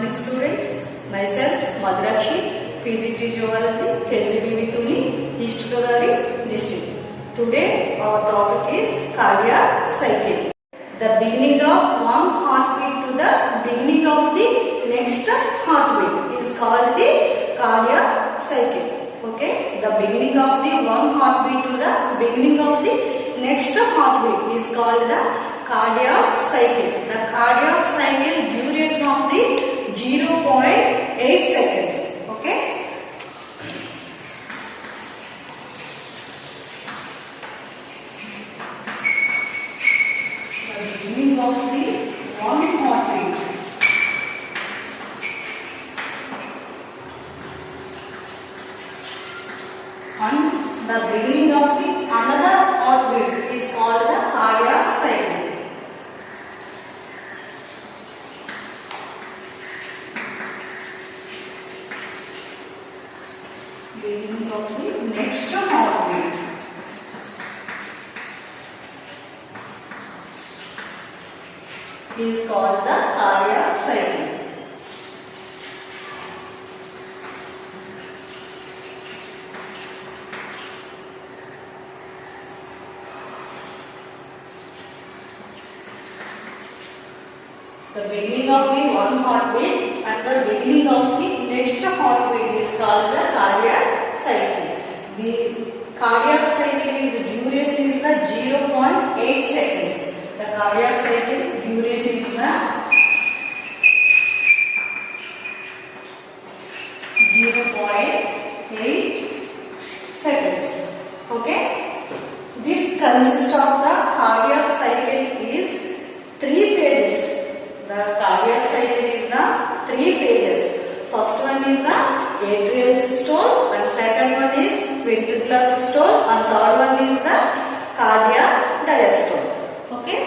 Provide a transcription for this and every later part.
morning students. Myself Madhurakshi, PGT Geology, KCB Tuni, East Godavari district. Today our topic is cardiac cycle. The beginning of one heartbeat to the beginning of the next heartbeat is called the cardiac cycle. Okay, the beginning of the one heartbeat to the beginning of the next heartbeat is called the cardiac cycle. The cardiac cycle duration of the 0.8 seconds. Okay. The beginning of the one heartbeat. And the beginning of the another heartbeat is called the cardiac cycle. Beginning of the next heartbeat is called the cardiac cycle. The beginning of the one heartbeat and the beginning of the next heartbeat is called the cardiac cycle. The cardiac cycle is duration is the 0.8 seconds. The cardiac cycle duration is the 0.8 seconds. Okay. This consists of the cardiac cycle is 3 phases. The cardiac cycle is the 3 phases. First one is the atrial systole, and second one is ventricular systole, and third one is the cardiac diastole. Okay.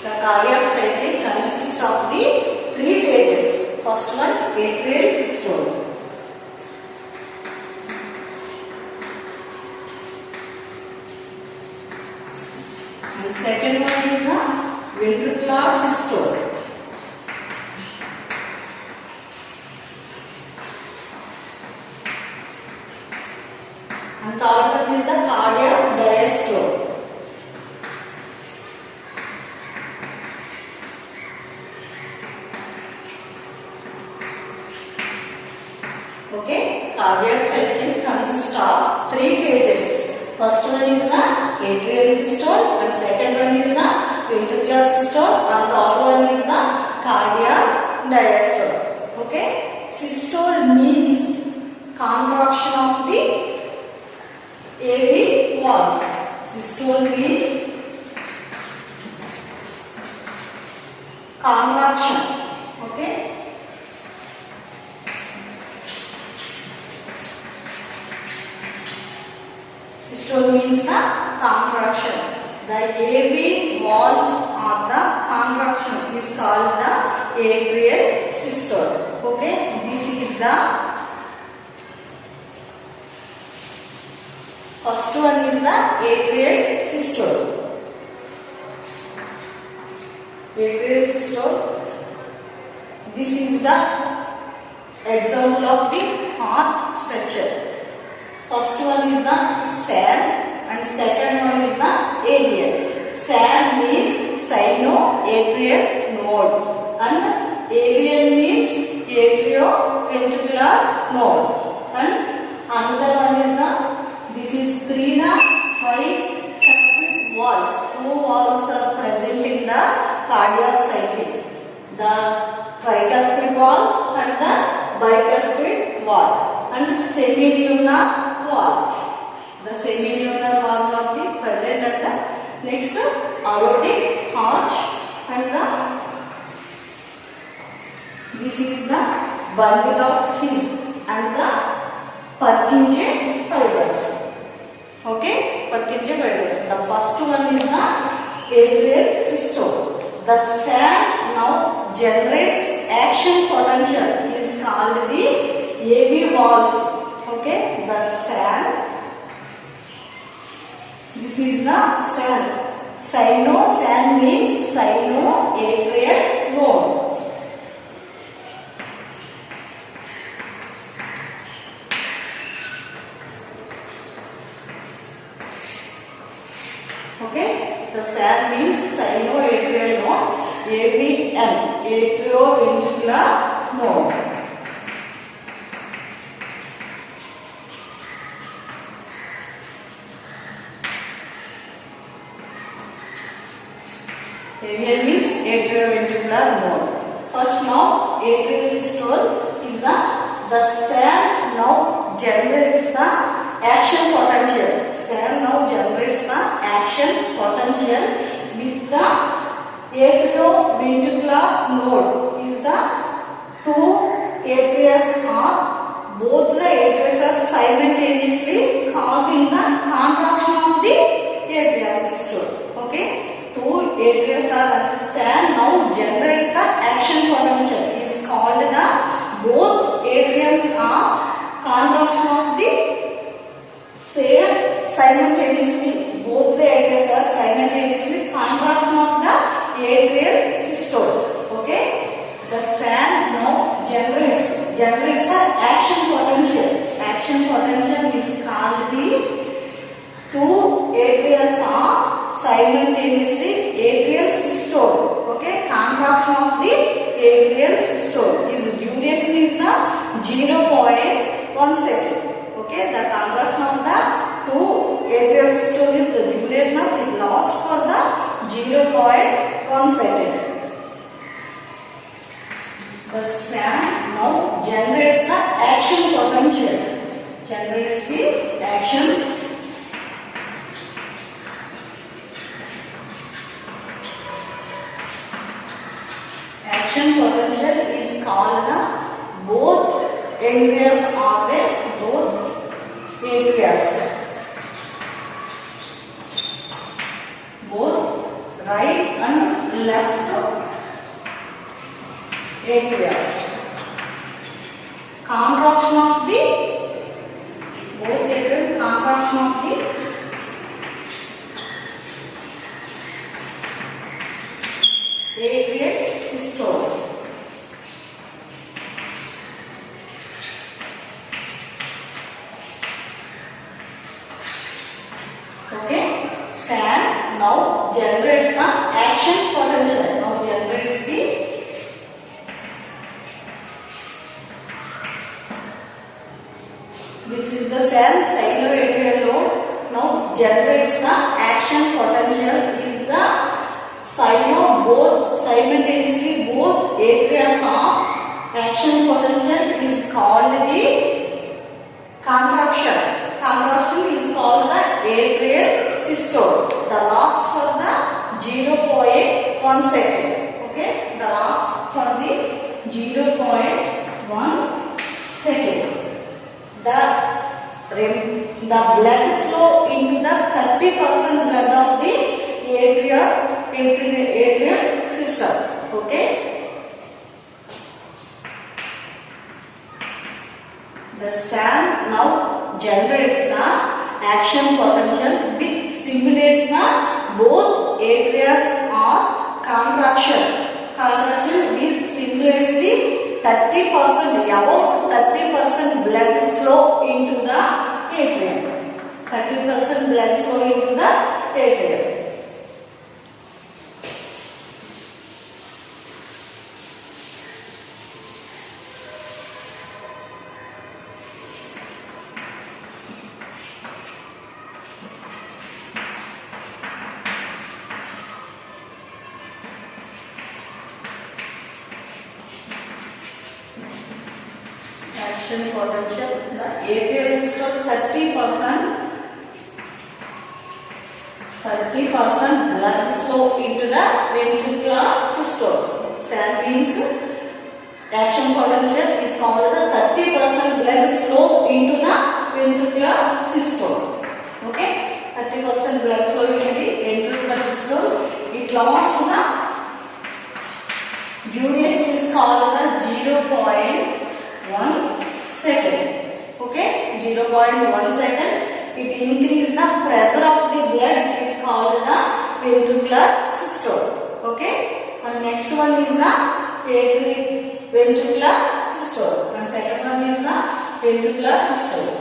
The cardiac cycle consists of the 3 phases. First one, atrial systole. The second one is the ventricular systole. And third one is the cardiac diastole. Okay, cardiac cycle consists of 3 phases. First one is the atrial systole, and second one is the ventricular systole, and third one is the cardiac diastole. Okay, systole means contraction of the AV valves. Systole means contraction. Okay. Systole means the contraction. The AV valves or the contraction is called the atrial systole. Okay, this is the first one is the atrial systole. Atrial systole. This is the example of the heart structure. First one is the SAM and second one is the AVN. SAM means sino-atrial node and AVN means atrioventricular node. And another one is this is 3 tricuspid valves. 2 valves are present in the cardiac cycle. The tricuspid valve and the bicuspid valve and semilunar valve. The semilunar valve of the present at the next aortic arch, and this is the bundle of His and the Purkinje fibers. Okay, Purkinje fibers. The first one is the atrial systole. The SAM now generates action potential is called the AV valves. Okay, the SAM This is the SAN. SAN means sino-atrial node. Okay, the SAN means sino-atrial node. AVN, atrioventricular node. AVN means atrioventricular node. First now, atrial systole is the SAN now generates the action potential. SAN now generates the action potential with the atrioventricular node. Is the two atrias are both the atrias are simultaneously causing the contraction of the atrial systole. Okay. Two atrias are SAN now generates the action potential is called the both atriums are contraction of the same simultaneously. Both the atrias are simultaneously contraction of the atrial systole. Okay, the SAN now generates the action potential. Action potential is called the two atrias are simultaneously atrial systole. Okay, contraction of the atrial systole is duration is the 0.1 second. Okay, the contraction of the two atrial systole is the duration of it lasts for the 0.1 second. The SAN now generates the action potential. Generates the action potential is called the both atrias are there, both atrias, both right and left atria. Contraction of the both atria, contraction of the atrial systole. Okay, SAN now generates the action potential. Now generates the this is the SAN sino-atrial node. Now generates the action potential is the both simultaneously both atrias are action potential is called the contraction. Contraction is called the atrial systole. The last for the 0.1 second. Okay, the last for the 0.1 second. The blood flow into the 30% blood of the atrial system. Okay, the SAN now generates the action potential which stimulates the both atrias or contraction. Contraction which stimulates the 30% about 30% blood flow into the atrium. 30% blood flow into the atrium. Action potential, the atrial systole 30% blood flow into the ventricular systole. SAN means action potential is called the 30% blood flow into the ventricular systole. Okay, 30% blood flow into the ventricular systole. It lasts to the duration is called the 0.1 second. Okay, 0.1 second It increase the pressure of the blood is called the ventricular systole. Okay. And next one is the ventricular systole. And second one is the ventricular systole.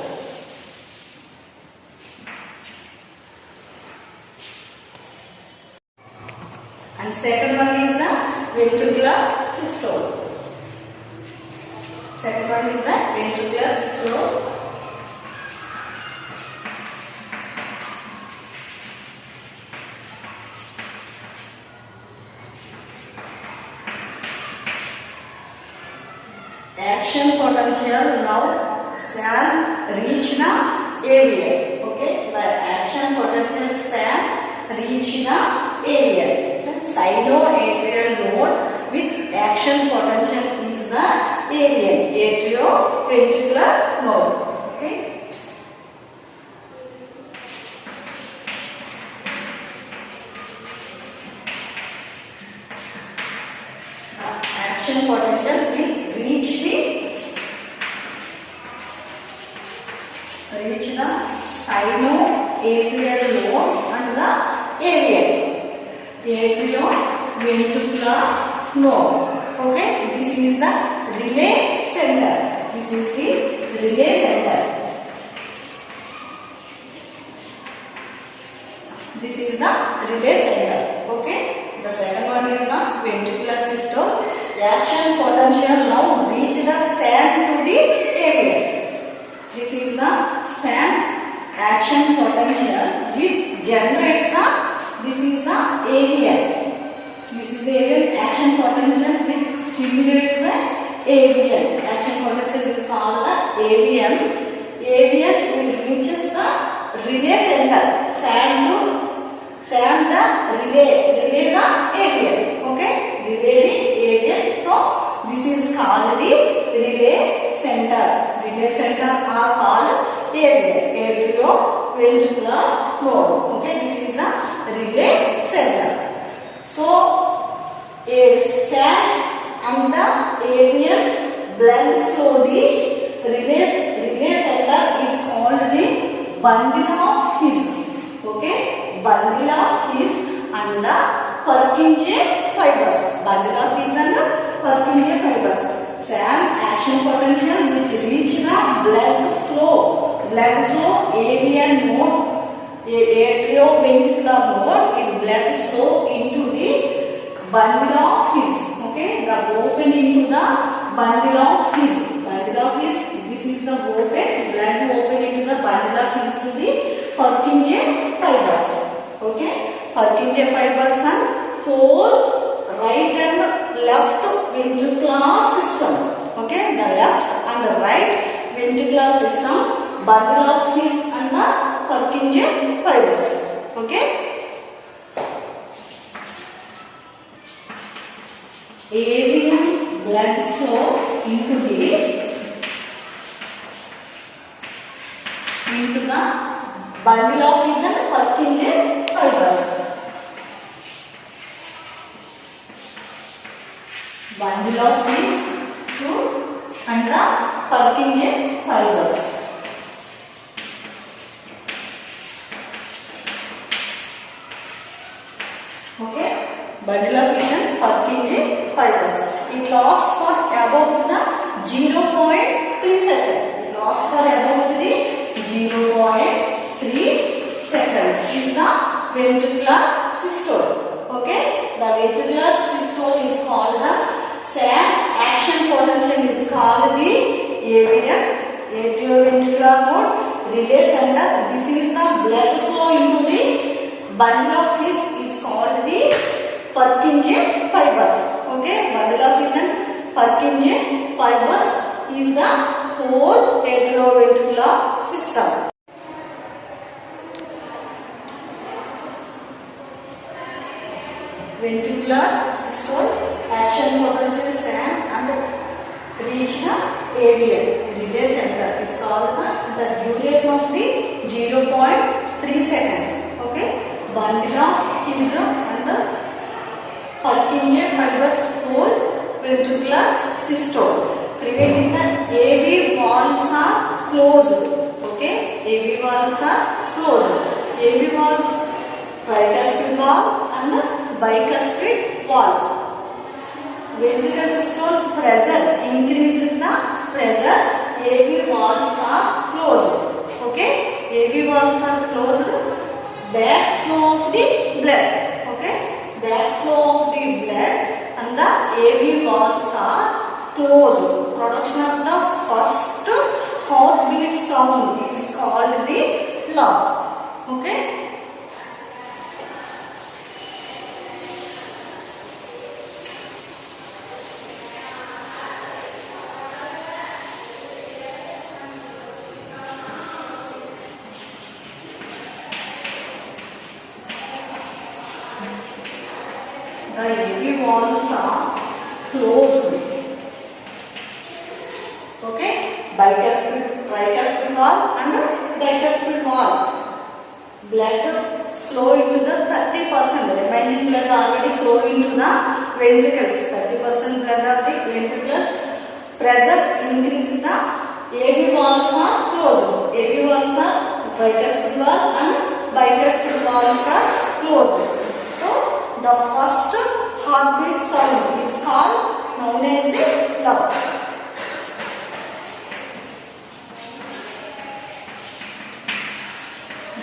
And second one is the ventricular systole. Second one is the ventricular systole. Action potential now shall reach the avian. Okay, the action potential shall reach the avian. Sinoatrial node with action potential is the avian, atrioventricular node. Okay. Action potential will reach the sinoatrial node and the avian. Atrioventricular node. Okay, this is the relay center. This is the relay center. This is the relay center. Okay, the second one is the ventricular systole. Action potential now reach the sand to the avian. This is the sand action potential which generates the. This is the avian. This is the avian action potential which stimulates the avian. Action potential is called the avian. Avian will reaches the relay center. Sand the relay the avian. Okay, relay the avian. So this is called the relay center. Relay center are called avian. Atrioventricular node. Okay, this is the relay center. So a sand and the avian blend flow the relay center is called the bundle of His. Okay, bundle of His and the Purkinje fibers. Bundle of His and the Purkinje fibers. Sand action potential which reach the blood flow avian node. Atrioventricular node, it blood flow into the bundle of His. Okay, the open into the bundle of His. This is the open, blood open into the bundle of His to the Purkinje fibers. Okay, Purkinje fibers and whole right and left ventricular system. Okay, the left and the right ventricular system, bundle of His and the Purkinje fibers. Okay. Avian blood flow into the bundle of His and Purkinje fibers. Bundle of His and the Purkinje fibers. Okay, bundle of His and Purkinje fibers. It lasts for about the 0.3 seconds. It lasts for about the 0.3 seconds. Is the ventricular systole. Okay, the ventricular systole is called the sand action potential is called the avian. Atrioventricular node, relay center. This is the blood flow into the bundle of His is called the Purkinje fibers. Okay, bundle of His and Purkinje fibers is the whole atrioventricular system. Ventricular systole, action potential sand and reach the avian. Relay center is called the duration of the 0.3 seconds. Okay, bundle of His and the Purkinje fibers whole ventricular systole. Preventing the AV valves are closed. Okay, AV valves are closed. AV valves, tricuspid valve and bicuspid valve. Ventricular systole pressure increase in the pressure. AV valves are closed. Okay, AV valves are closed. Back flow of the blood. Okay, back flow of the blood and the AV valves are closed. Production of the first heartbeat sound is called the love. Okay. The AV valves are closed. Okay, bicuspid, tricuspid valve and bicuspid valve. Blood flow into the 30%. Remaining blood already flow into the ventricles. 30% blood of the ventricles. Pressure increase the AV valves are closed. AV valves are tricuspid valve and bicuspid valves are closed. The first heartbeat sound is called known as the love.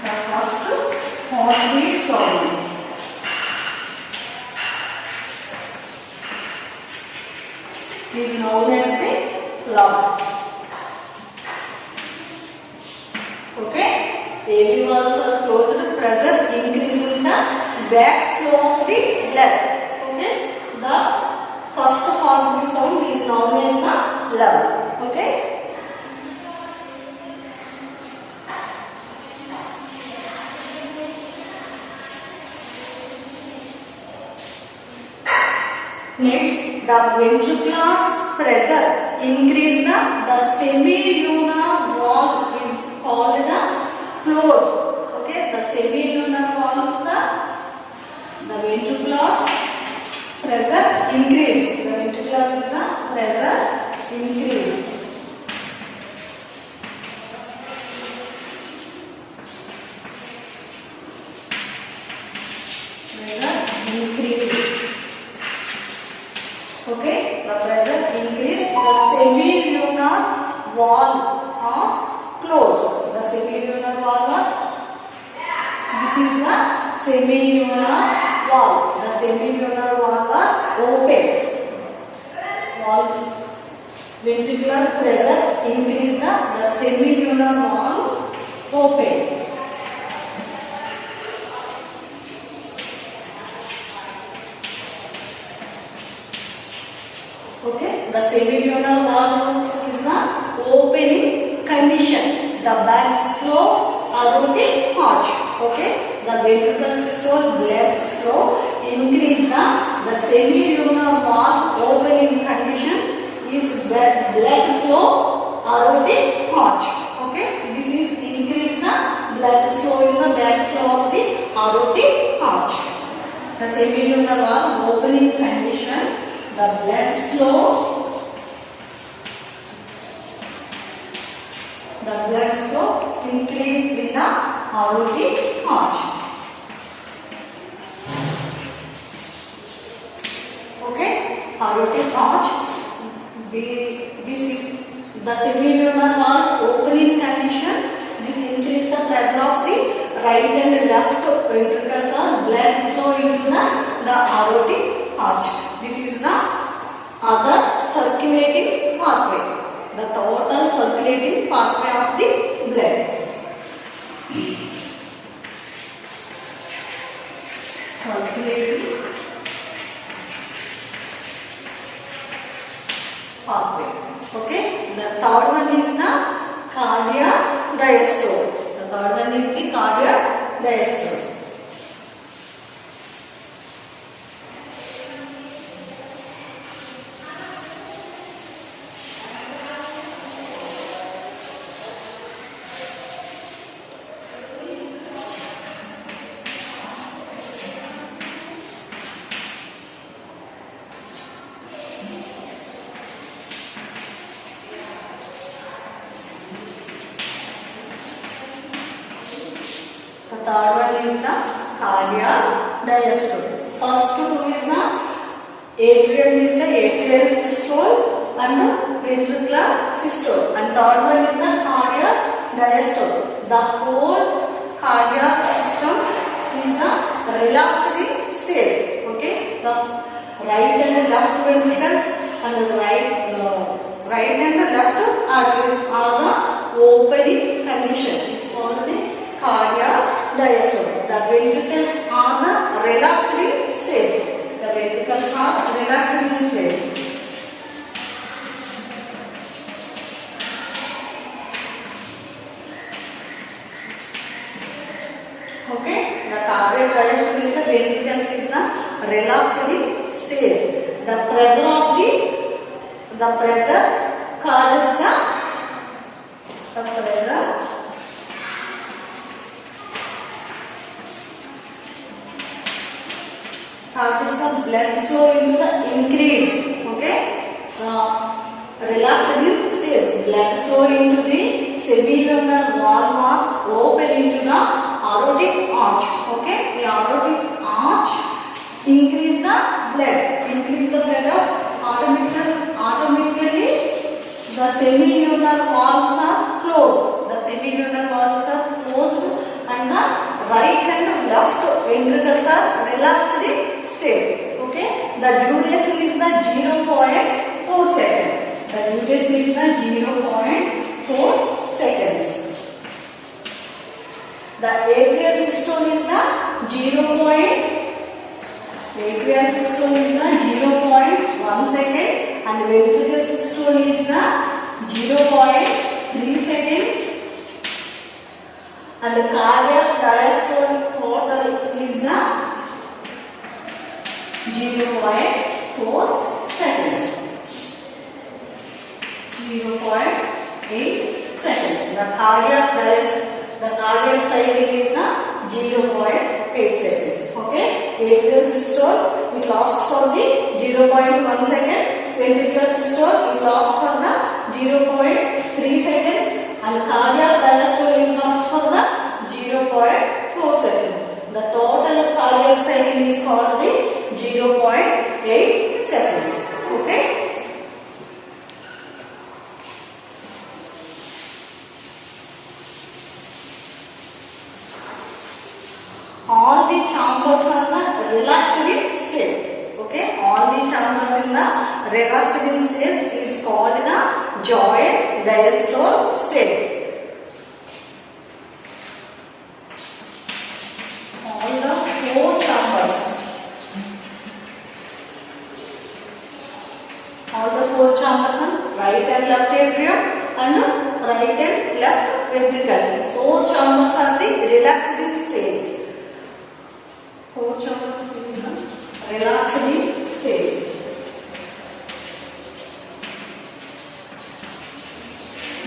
The first heartbeat sound is known as the love. Okay, AV valves are closed. Pressure increasing the back flow of the blood. Okay, the first heartbeat sound is known as the love. Okay. Next, the ventricular pressure increase the semilunar valve is called the closed. Okay, the semilunar valve is the ventricular pressure increase. The ventricular is the pressure increase. Pressure increase. Okay, the pressure increase. The semilunar valve are closed. The semilunar valve. This is the semilunar valve. The semilunar valve are open. Valves. Ventricular pressure increase the semilunar valve open. Okay, the semilunar valve is the opening condition. The backflow aortic arch. Okay, the ventricular systole blood flow increase the semilunar valve opening condition is blood flow aortic arch. Okay, this is increase the blood flow in the backflow of the aortic arch. The semilunar valve opening condition. The blood flow increase in the aortic arch. Okay, aortic arch. This is the semilunar valve opening condition. This increase the pressure of the right and left ventricles or blood flow into the aortic arch. This is the other circulating pathway. The total circulating pathway of the blood. Circulating pathway. Okay. The third one is the cardiac diastole. The third one is the cardiac diastole. third one is the cardiac diastole. First two is the atrial systole and ventricular systole, and third one is the cardiac diastole. The whole cardiac system is the relaxed state. Okay, the right and left ventricles and right and left arteries are the open condition. It's called the cardiac diastole. The ventricles are the relaxed state. The ventricles are relaxed state. Okay, the cardiac diastole is the ventricles is the relaxed state. The pressure causes the blood flow into the increase. Okay, relaxed state, blood flow into the semilunar wall open into the aortic arch. Okay, the aortic arch increase the blood of automatically the semilunar walls are closed. And the right and left ventricles are relaxed state. Okay, the duration is the 0.4 seconds. The atrial systole is the 0.1 second, and ventricular systole is the 0.3 seconds, and the cardiac diastole total is the 0.4 seconds. 0.8 seconds. The cardiac cycle is the 0.8 seconds. Okay, atrial systole it lasts for the 0.1 second, ventricular systole it lasts for the 0.3 seconds, and cardiac diastole is lasts for the 0.4 seconds. The total cardiac cycle is called the 0.8 seconds. Okay. All the chambers are the relaxed state. Okay, all the chambers in the relaxed state is called the joint diastole state. All the four chambers are right and left atrium and right and left ventricles. Four chambers are the relaxed states. Relaxed state.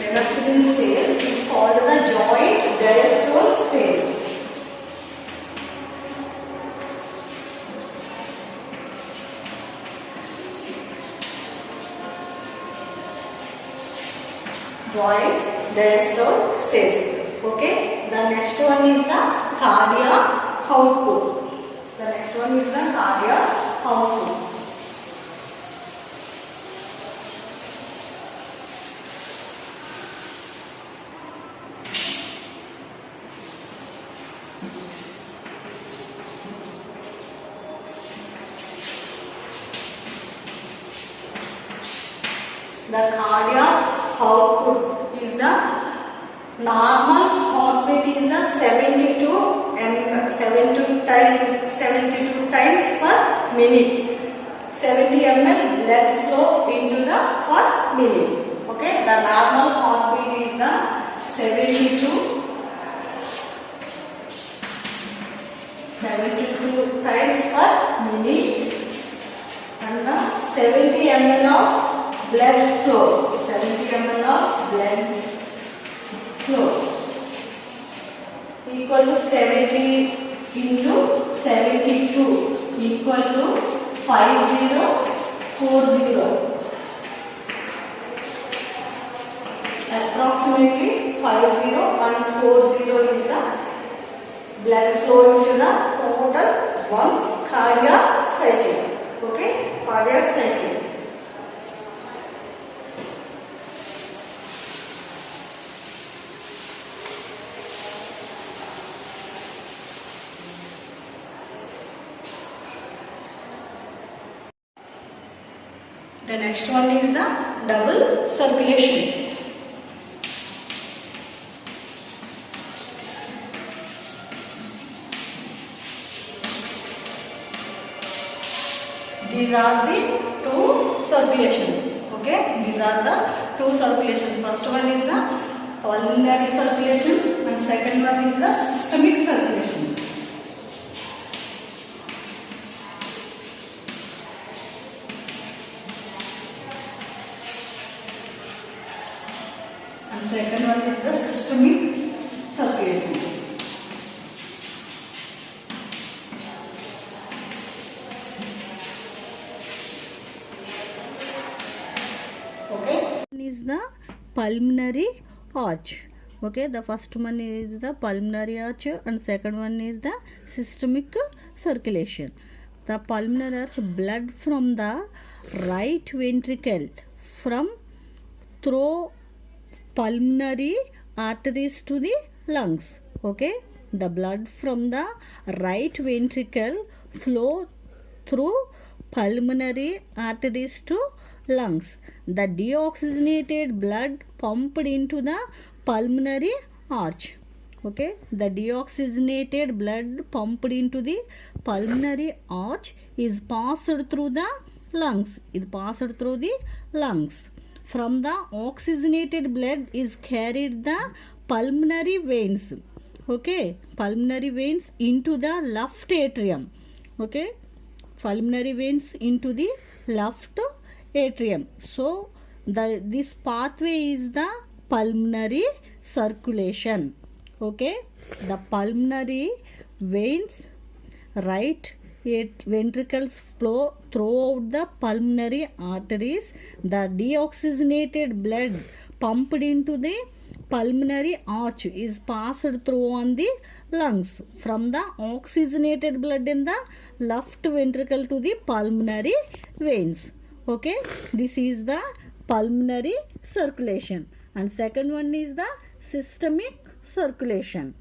Relaxed state is called the joint diastole state. Joint diastole state. Okay. The next one is the cardiac output. The next one is the cardiac output. The cardiac output is the normal heartbeat is the 72 times per minute. 70 ml blood flow into the per minute. Okay, the normal heartbeat is the 72 times per minute, and the 70 ml of blood flow. 70 ml of blood flow equal to 70 into 72 equal to 5040. Approximately 50 and 40 is the blood flow into the total one cardiac cycle. Okay, cardiac cycle. The next one is the double circulation. These are the two circulations. Okay, these are the two circulations. First one is the pulmonary circulation and second one is the systemic circulation. And second one is the systemic circulation. Okay. Is the pulmonary arch. Okay, the first one is the pulmonary arch and second one is the systemic circulation. The pulmonary arch, blood from the right ventricle from through pulmonary arteries to the lungs. Okay, the blood from the right ventricle flow through pulmonary arteries to lungs. The deoxygenated blood pumped into the pulmonary arch. Okay, the deoxygenated blood pumped into the pulmonary arch is passed through the lungs. It passed through the lungs. From the oxygenated blood is carried the pulmonary veins. Okay, pulmonary veins into the left atrium. Okay, pulmonary veins into the left atrium. So this pathway is the pulmonary circulation. Okay, the pulmonary veins, right ventricles flow throughout the pulmonary arteries. The deoxygenated blood pumped into the pulmonary arch is passed through on the lungs. From the oxygenated blood in the left ventricle to the pulmonary veins. Okay, this is the pulmonary circulation. And second one is the systemic circulation.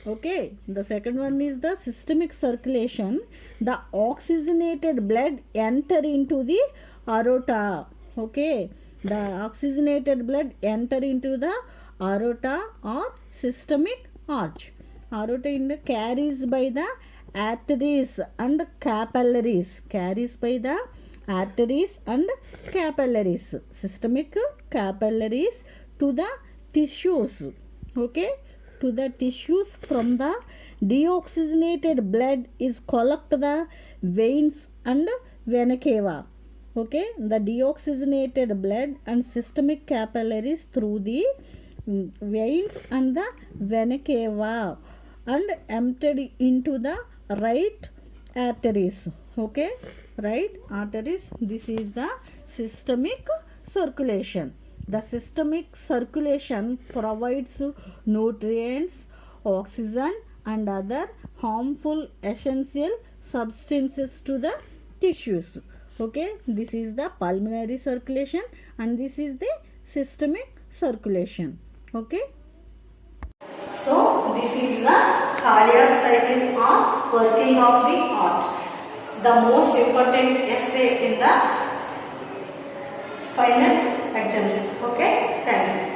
Okay, the second one is the systemic circulation. The oxygenated blood enter into the aorta. Okay, the oxygenated blood enter into the aorta or systemic arch. Aorta carries by the arteries and capillaries. Carries by the arteries and capillaries. Systemic capillaries to the tissues. Okay, to the tissues. From the deoxygenated blood is collect the veins and vena cava. Okay, the deoxygenated blood and systemic capillaries through the veins and the vena cava and emptied into the right arteries. Okay, right arteries. This is the systemic circulation. The systemic circulation provides nutrients, oxygen and other harmful essential substances to the tissues. Okay, this is the pulmonary circulation and this is the systemic circulation. Okay. So this is the cardiac cycle or working of the heart. The most important essay in the final exams. Okay, thank you.